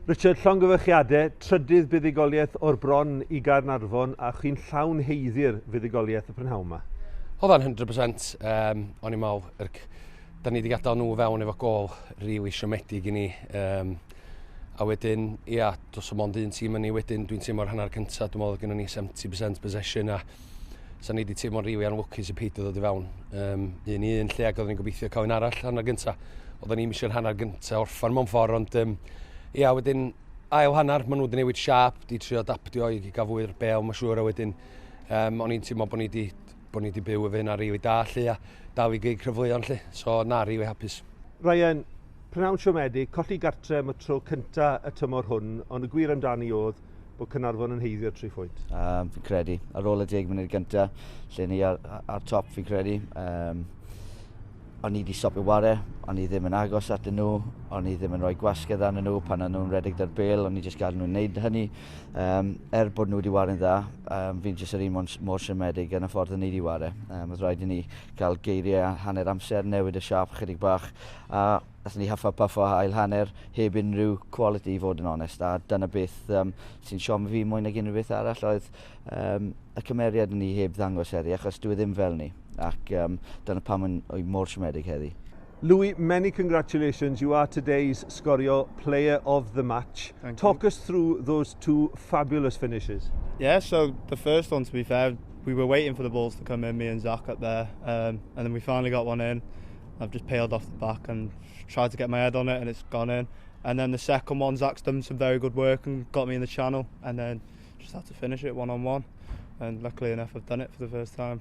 Richard, llongyfarchiadau, trydydd buddigoliaeth o'r bron i Caernarfon a chi'n llawn heiddi'r fuddigoliaeth y prynhawn yma. Oedd o'n 100%. O'n i'n meddwl, da ni wedi gadael nhw fewn efo gol rili siomedig i ni. A wedyn, ia, dos o mond un tîm yn ni wedyn, dwi'n teimlo'r hanner cyntaf, dwi'n meddwl gyda ni 70% possession a so ni wedi teimlo'n rili anlwcus i peidio ddod i fewn 1-1 lle ac oedden ni'n gobeithio cael un arall hanner gyntaf. Oedden ni'n eisiau'r hanner gyntaf orffan mewn ffordd, ond ia, wedyn ail hanner, maen nhw wedi newid siap, di trio adaptio i gael fwy'r bel, mae'n siŵr, a wedyn o'n i'n teimlo bod ni wedi byw efo hynna rili da lle a dal i gyd cryfluon lle, so na rili hapus. Ryan, prynhawn siomedig, colli gartre am y tro cyntaf y tymor hwn, ond y gwir amdani oedd bod Caernarfon yn heiddio'r 3 phwynt. Fi'n credu, ar ôl y 10 munud gyntaf, lle ni ar top fi'n credu. O'n i wedi stopio ware, o'n i ddim yn agos atyn nhw, o'n i ddim yn rhoi gwasgedd arnyn nhw pan o'n nhw'n redeg dy'r bel, o'n i jyst gadael nhw'n neud hynny. Bod nhw wedi ware'n dda, fi'n jyst yr un mor siomedig yn y ffordd o'n i wedi ware. Oedd rhaid i ni cael geiriau hanner amser, newid y siap chydig bach, a nathon ni huffa puffo ail hanner heb unrhyw quality i fod yn onest, a dyna beth sy'n siom fi mwy nag unrhyw beth arall oedd y cymeriad ni heb ddangos heddi, achos dwi ddim fel ni. Ac dyna pam yn mor siomedig heddi. Louis, many congratulations. You are today's Sgorio Player of the Match. Talk us through those 2 fabulous finishes. Yeah, so the first one, to be fair, we were waiting for the balls to come in, me and Zach up there, and then we finally got one in. I've just peeled off the back and tried to get my head on it, and it's gone in. And then the second one, Zach's done some very good work and got me in the channel, and then just had to finish it 1-on-1. And luckily enough, I've done it for the first time.